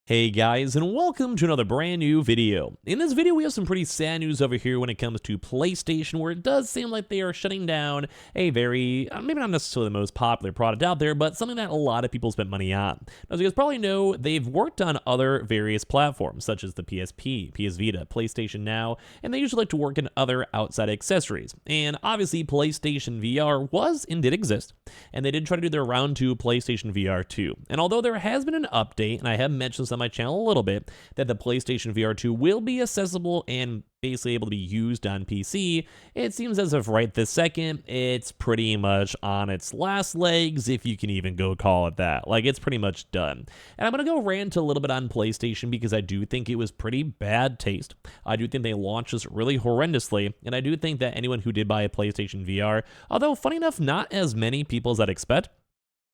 Hey guys, and welcome to another brand new video. In this video, we have some pretty sad news over here when it comes to PlayStation, where it does seem like they are shutting down a very, maybe not necessarily the most popular product out there, but something that a lot of people spent money on. As you guys probably know, they've worked on other various platforms, such as the PSP, PS Vita, PlayStation Now, and they usually like to work in other outside accessories. And obviously, PlayStation VR was and did exist, and they did try to do their round 2 PlayStation VR 2. And although there has been an update, and I have mentioned this on my channel a little bit, that the PlayStation VR2 will be accessible and basically able to be used on PC, it seems as of right this second, it's pretty much on its last legs, if you can even go call it that. Like, it's pretty much done. And I'm going to go rant a little bit on PlayStation because I do think it was pretty bad taste. I do think they launched this really horrendously, and I do think that anyone who did buy a PlayStation VR, although funny enough, not as many people as I'd expect.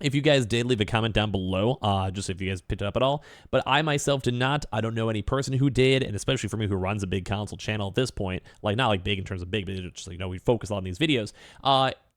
If you guys did, leave a comment down below, just if you guys picked it up at all. But I myself did not. I don't know any person who did, and especially for me who runs a big console channel at this point, like not like big in terms of big, but just like, we focus on these videos.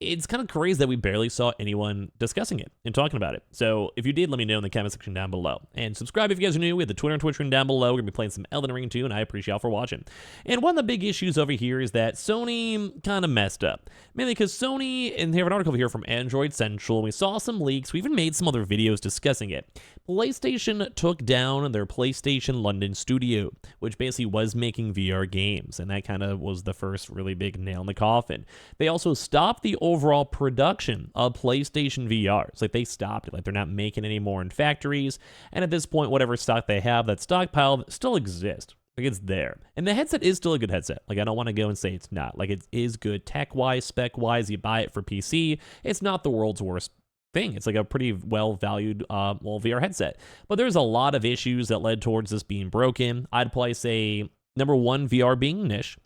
It's kind of crazy that we barely saw anyone discussing it and talking about it. So if you did, let me know in the comment section down below. And subscribe if you guys are new. We have the Twitter and Twitch ring down below. We're going to be playing some Elden Ring too, and I appreciate y'all for watching. And one of the big issues over here is that Sony kind of messed up. Mainly because Sony, and they have an article here from Android Central, and we saw some leaks. We even made some other videos discussing it. PlayStation took down their PlayStation London studio, which basically was making VR games, and that kind of was the first really big nail in the coffin. They also stopped the overall production of PlayStation VR. It's like they stopped it, like they're not making any more in factories, and at this point, whatever stock they have, that stockpile still exists. Like, it's there. And the headset is still a good headset. Like, I don't want to go and say it's not. Like, it is good tech-wise, spec-wise. You buy it for PC. It's not the world's worst thing. It's like a pretty well-valued VR headset. But there's a lot of issues that led towards this being broken. I'd probably say, number one, VR being niche.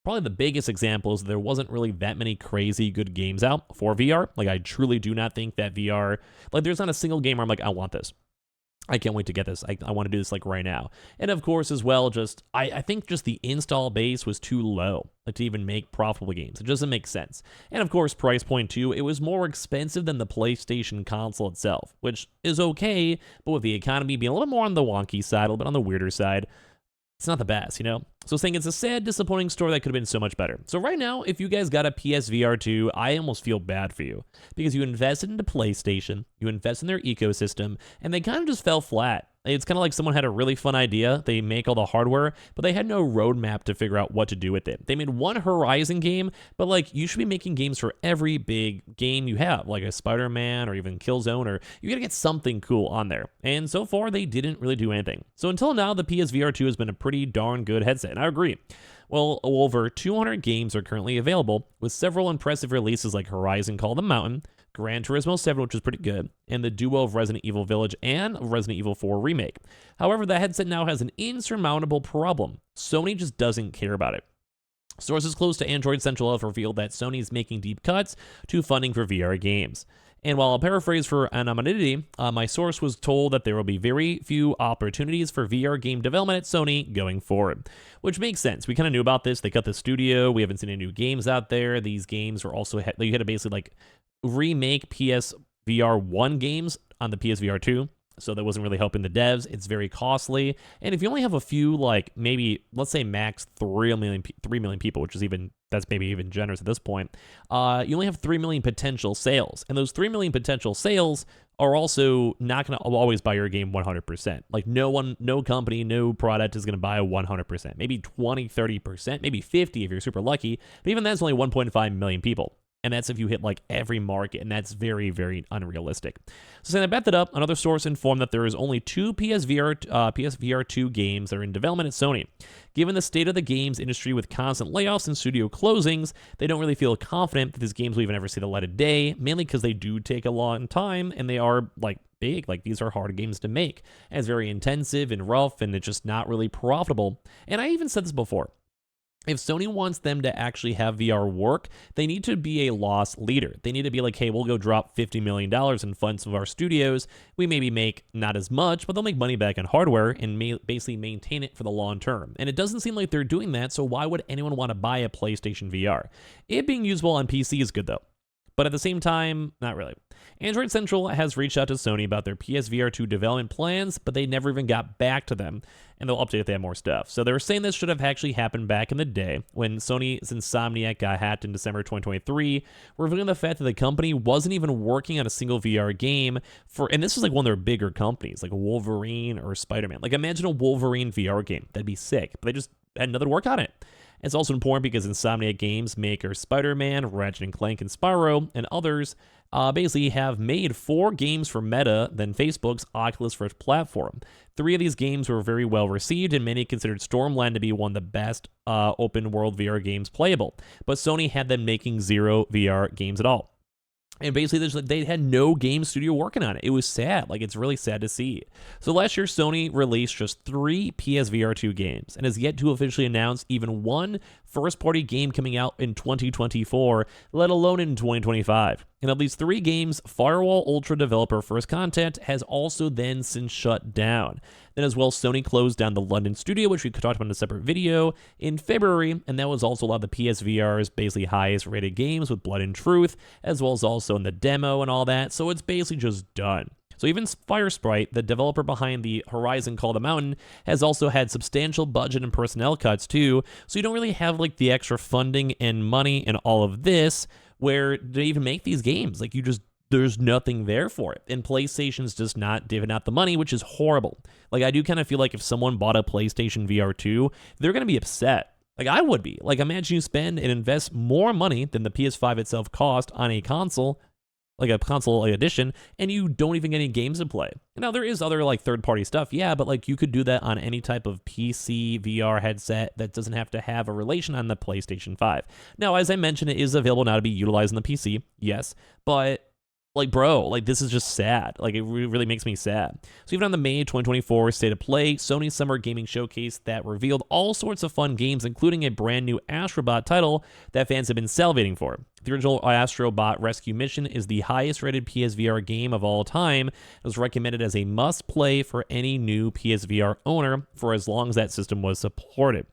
Probably the biggest example is there wasn't really that many crazy good games out for VR. Like, I truly do not think that VR, like, there's not a single game where I'm like, I want this. I can't wait to get this. I want to do this like right now. And of course, as well, just I think just the install base was too low to even make profitable games. It doesn't make sense. And of course, price point too, it was more expensive than the PlayStation console itself, which is okay, but with the economy being a little more on the wonky side, a little bit on the weirder side, it's not the best, you know? So saying it's a sad, disappointing story that could have been so much better. So right now, if you guys got a PSVR2, I almost feel bad for you because you invested into PlayStation, you invested in their ecosystem, and they kind of just fell flat. It's kind of like someone had a really fun idea. They make all the hardware, but they had no roadmap to figure out what to do with it. They made one Horizon game, but like you should be making games for every big game you have, like a Spider-Man or even Killzone, or you gotta get something cool on there. And so far, they didn't really do anything. So until now, the PSVR2 has been a pretty darn good headset, and I agree. Well, over 200 games are currently available, with several impressive releases like Horizon Call of the Mountain, Gran Turismo 7, which is pretty good, and the duo of Resident Evil Village and Resident Evil 4 Remake. However, the headset now has an insurmountable problem. Sony just doesn't care about it. Sources close to Android Central have revealed that Sony is making deep cuts to funding for VR games. And while I'll paraphrase for anonymity, my source was told that there will be very few opportunities for VR game development at Sony going forward, which makes sense. We kind of knew about this. They cut the studio. We haven't seen any new games out there. These games were also, you had to basically like remake PSVR 1 games on the PSVR 2. So that wasn't really helping the devs. It's very costly. And if you only have a few, like maybe, let's say max 3 million people, which is even, that's maybe even generous at this point, you only have 3 million potential sales. And those 3 million potential sales are also not going to always buy your game 100%. Like no company, no product is going to buy a 100%. Maybe 20, 30%, maybe 50 if you're super lucky. But even that's only 1.5 million people. And that's if you hit like every market, and that's very, very unrealistic. So saying I bet that up, another source informed that there is only 2 PSVR2 games that are in development at Sony. Given the state of the games industry with constant layoffs and studio closings, they don't really feel confident that these games will even ever see the light of day, mainly because they do take a long time and they are like big. Like, these are hard games to make. And it's very intensive and rough, and it's just not really profitable. And I even said this before. If Sony wants them to actually have VR work, they need to be a loss leader. They need to be like, hey, we'll go drop $50 million in funds of our studios. We maybe make not as much, but they'll make money back on hardware and basically maintain it for the long term. And it doesn't seem like they're doing that, so why would anyone want to buy a PlayStation VR? It being usable on PC is good, though. But at the same time, not really. Android Central has reached out to Sony about their PSVR2 development plans, but they never even got back to them, and they'll update if they have more stuff. So they were saying this should have actually happened back in the day when Sony's Insomniac got hacked in December 2023, revealing the fact that the company wasn't even working on a single VR game and this was like one of their bigger companies, like Wolverine or Spider-Man. Like imagine a Wolverine VR game. That'd be sick, but they just had nothing to work on it. It's also important because Insomniac Games maker Spider-Man, Ratchet & Clank, and Spyro, and others basically have made 4 games for Meta than Facebook's Oculus Rift platform. 3 of these games were very well received, and many considered Stormland to be one of the best open-world VR games playable. But Sony had them making 0 VR games at all. And basically, they had no game studio working on it. It was sad. Like, it's really sad to see. So last year, Sony released just 3 PSVR2 games and has yet to officially announce even one first-party game coming out in 2024, let alone in 2025. And of these 3 games, Firewall Ultra developer First Contact has also then since shut down. Then as well, Sony closed down the London studio, which we talked about in a separate video, in February, and that was also a lot of the PSVR's basically highest rated games with Blood and Truth, as well as also in the demo and all that, so it's basically just done. So even Firesprite, the developer behind the Horizon Call the Mountain, has also had substantial budget and personnel cuts too, so you don't really have like the extra funding and money and all of this where they even make these games. Like there's nothing there for it. And PlayStation's just not divvying out the money, which is horrible. Like I do kind of feel like if someone bought a PlayStation VR 2, they're going to be upset. Like I would be. Like imagine you spend and invest more money than the PS5 itself cost on a console, like a console edition, and you don't even get any games to play. Now there is other like third-party stuff, yeah, but like you could do that on any type of PC VR headset that doesn't have to have a relation on the PlayStation 5. Now, as I mentioned, it is available now to be utilized on the PC, yes, but like, bro, like this is just sad. Like it really makes me sad. So even on the May 2024 State of Play, Sony Summer Gaming Showcase that revealed all sorts of fun games, including a brand new Astrobot title that fans have been salivating for. The original Astrobot Rescue Mission is the highest rated PSVR game of all time. It was recommended as a must-play for any new PSVR owner for as long as that system was supported.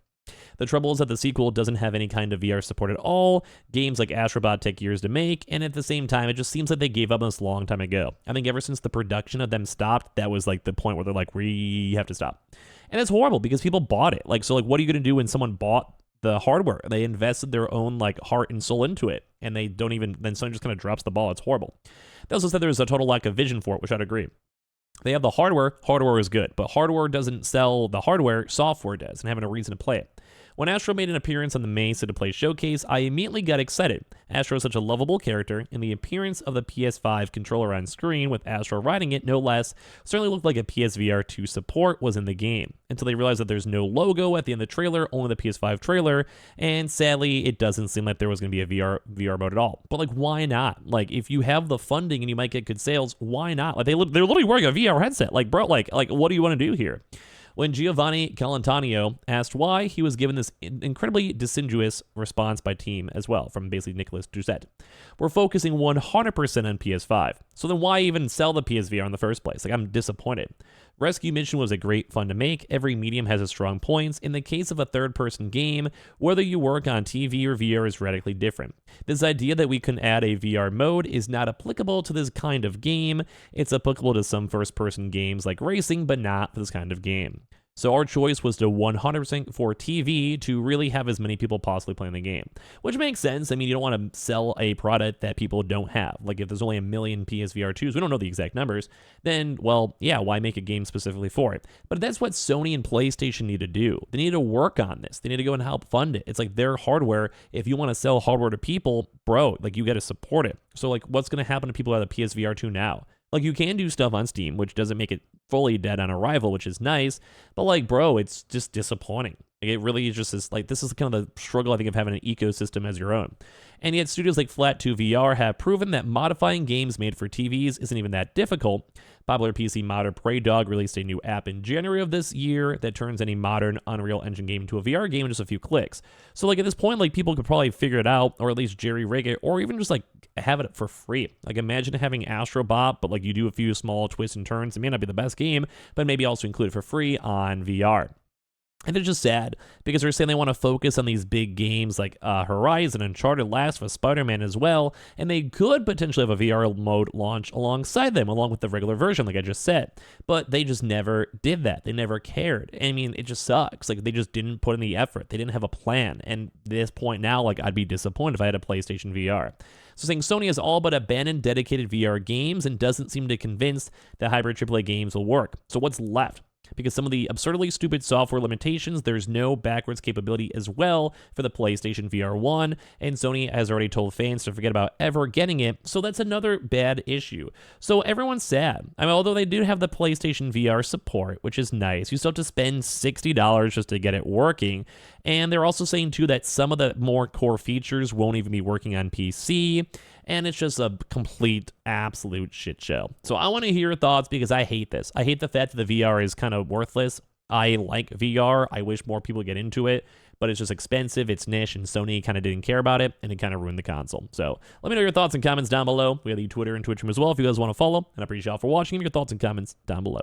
The trouble is that the sequel doesn't have any kind of VR support at all. Games like Astrobot take years to make, and at the same time, it just seems like they gave up on this a long time ago. I think ever since the production of them stopped, that was like the point where they're like, we have to stop. And it's horrible because people bought it. Like, so like, what are you going to do when someone bought the hardware? They invested their own like heart and soul into it, and they don't even, then someone just kind of drops the ball. It's horrible. They also said there was a total lack of vision for it, which I'd agree. They have the hardware is good, but hardware doesn't sell the hardware, software does, and having a reason to play it. When Astro made an appearance on the May State of Play showcase, I immediately got excited. Astro is such a lovable character, and the appearance of the PS5 controller on screen with Astro riding it, no less, certainly looked like a PSVR 2 support was in the game, until they realized that there's no logo at the end of the trailer, only the PS5 trailer, and sadly, it doesn't seem like there was going to be a VR mode at all. But like, why not? Like, if you have the funding and you might get good sales, why not? Like, they're literally wearing a VR headset. Like, bro, like what do you want to do here? When Giovanni Calantanio asked why, he was given this incredibly disingenuous response by team as well, from basically Nicholas Doucette. We're focusing 100% on PS5, so then why even sell the PSVR in the first place? Like, I'm disappointed. Rescue Mission was a great fun to make. Every medium has its strong points. In the case of a third-person game, whether you work on TV or VR is radically different. This idea that we can add a VR mode is not applicable to this kind of game. It's applicable to some first-person games like racing, but not for this kind of game. So our choice was to 100% for TV to really have as many people possibly playing the game, which makes sense. I mean, you don't want to sell a product that people don't have. Like if there's only 1 million PSVR 2s, we don't know the exact numbers, then, well, yeah, why make a game specifically for it? But that's what Sony and PlayStation need to do. They need to work on this. They need to go and help fund it. It's like their hardware. If you want to sell hardware to people, bro, like you got to support it. So like what's going to happen to people who have the PSVR 2 now? Like, you can do stuff on Steam, which doesn't make it fully dead on arrival, which is nice. But, like, bro, it's just disappointing. Like, it really is just this, like, this is kind of the struggle, I think, of having an ecosystem as your own. And yet, studios like Flat2 VR have proven that modifying games made for TVs isn't even that difficult. Popular PC modder PreyDog released a new app in January of this year that turns any modern Unreal Engine game into a VR game in just a few clicks. So, like, at this point, like, people could probably figure it out, or at least jerry-rig it, or even just, like, have it for free. Like, imagine having Astrobot, but, like, you do a few small twists and turns. It may not be the best game, but maybe also include it for free on VR. And it's just sad because they're saying they want to focus on these big games like Horizon, Uncharted, Last of Us, Spider-Man as well, and they could potentially have a VR mode launch alongside them, along with the regular version, like I just said. But they just never did that. They never cared. I mean, it just sucks. Like, they just didn't put in the effort. They didn't have a plan. And at this point now, like, I'd be disappointed if I had a PlayStation VR. So saying Sony has all but abandoned dedicated VR games and doesn't seem to convince that hybrid AAA games will work. So what's left? Because some of the absurdly stupid software limitations, there's no backwards capability as well for the PlayStation VR 1, and Sony has already told fans to forget about ever getting it, so that's another bad issue. So everyone's sad. I mean, although they do have the PlayStation VR support, which is nice, you still have to spend $60 just to get it working, and they're also saying too that some of the more core features won't even be working on PC, and it's just a complete, absolute shit show. So I want to hear your thoughts because I hate this. I hate the fact that the VR is kind of worthless. I like VR. I wish more people get into it, but it's just expensive, it's niche, and Sony kind of didn't care about it, and it kind of ruined the console. So let me know your thoughts and comments down below. We have the Twitter and Twitch room as well if you guys want to follow, and I appreciate y'all for watching. Your thoughts and comments down below.